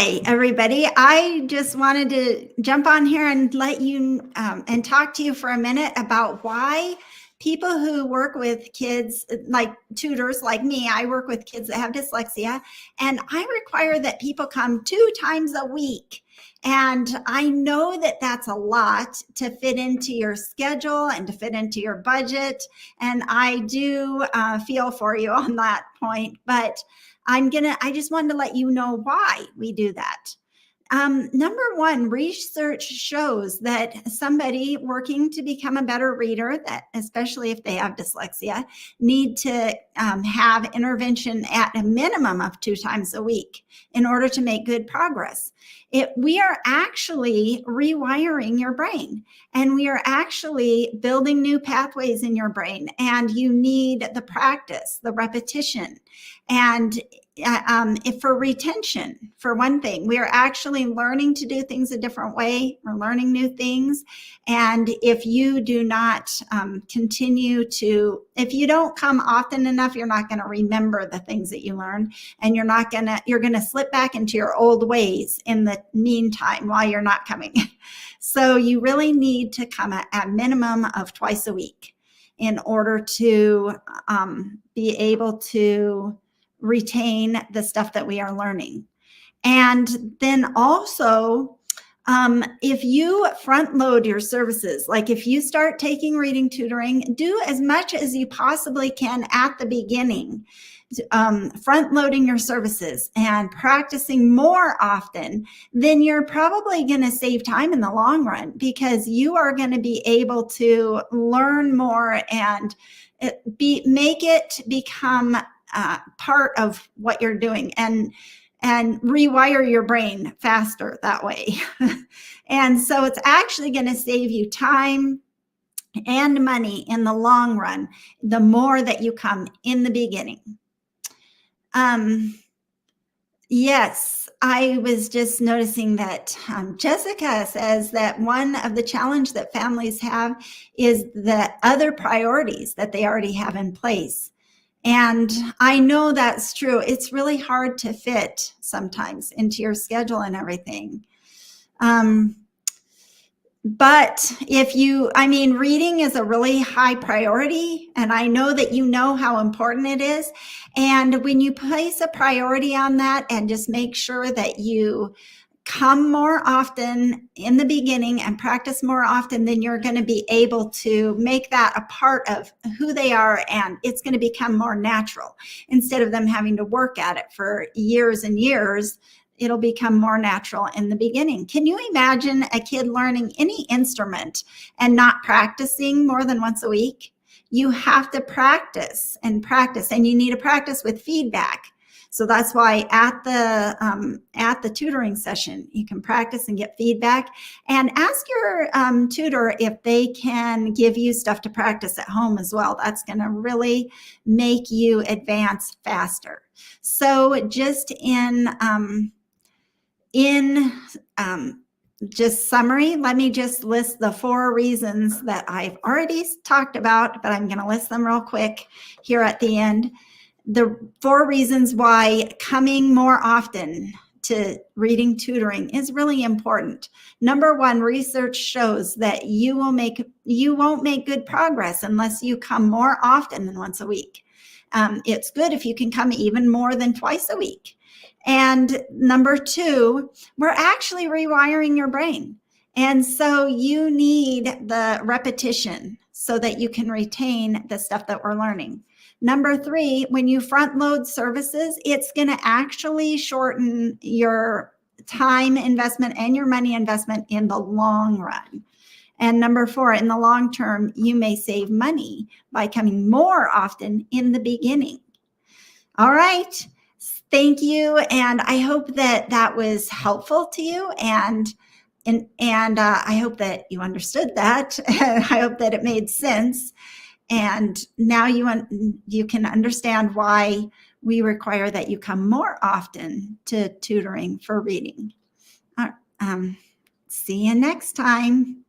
Hi, everybody. I just wanted to jump on here and let you and talk to you for a minute about why people who work with kids, like tutors like me, I work with kids that have dyslexia, and I require that people come 2 times a week. And I know that that's a lot to fit into your schedule and to fit into your budget. And I do feel for you on that point, but I just wanted to let you know why we do that. Number one, research shows that somebody working to become a better reader, that especially if they have dyslexia, need to have intervention at a minimum of 2 times a week in order to make good progress. We are actually rewiring your brain, and we are actually building new pathways in your brain, and you need the practice, the repetition, and if for retention, for one thing, we are actually learning to do things a different way. We're learning new things. And if you do not if you don't come often enough, you're not going to remember the things that you learn, and you're going to slip back into your old ways in the meantime while you're not coming. So you really need to come at a minimum of twice a week in order to be able to retain the stuff that we are learning. And then also, if you front load your services, like if you start taking reading tutoring, do as much as you possibly can at the beginning, front loading your services and practicing more often, then you're probably going to save time in the long run, because you are going to be able to learn more and make it become part of what you're doing, and rewire your brain faster that way. And so it's actually going to save you time and money in the long run, the more that you come in the beginning. Yes, I was just noticing that Jessica says that one of the challenge that families have is the other priorities that they already have in place. And I know that's true. It's really hard to fit sometimes into your schedule and everything. But reading is a really high priority, and I know that you know how important it is. And when you place a priority on that and just make sure that you come more often in the beginning and practice more often, then you're going to be able to make that a part of who they are, and it's going to become more natural. Instead of them having to work at it for years and years, it'll become more natural in the beginning. Can you imagine a kid learning any instrument and not practicing more than once a week? You have to practice and practice, and you need to practice with feedback. So that's why at the tutoring session, you can practice and get feedback, and ask your tutor if they can give you stuff to practice at home as well. That's going to really make you advance faster. So just in just summary, let me just list the 4 reasons that I've already talked about, but I'm going to list them real quick here at the end. The 4 reasons why coming more often to reading tutoring is really important. Number 1, research shows that you won't make good progress unless you come more often than once a week. It's good if you can come even more than twice a week. And number 2, we're actually rewiring your brain. And so you need the repetition so that you can retain the stuff that we're learning. Number 3, when you front load services, it's going to actually shorten your time investment and your money investment in the long run. And number 4, in the long term, you may save money by coming more often in the beginning. All right. Thank you. And I hope that that was helpful to you. And I hope that you understood that. I hope that it made sense. And now you can understand why we require that you come more often to tutoring for reading. See you next time.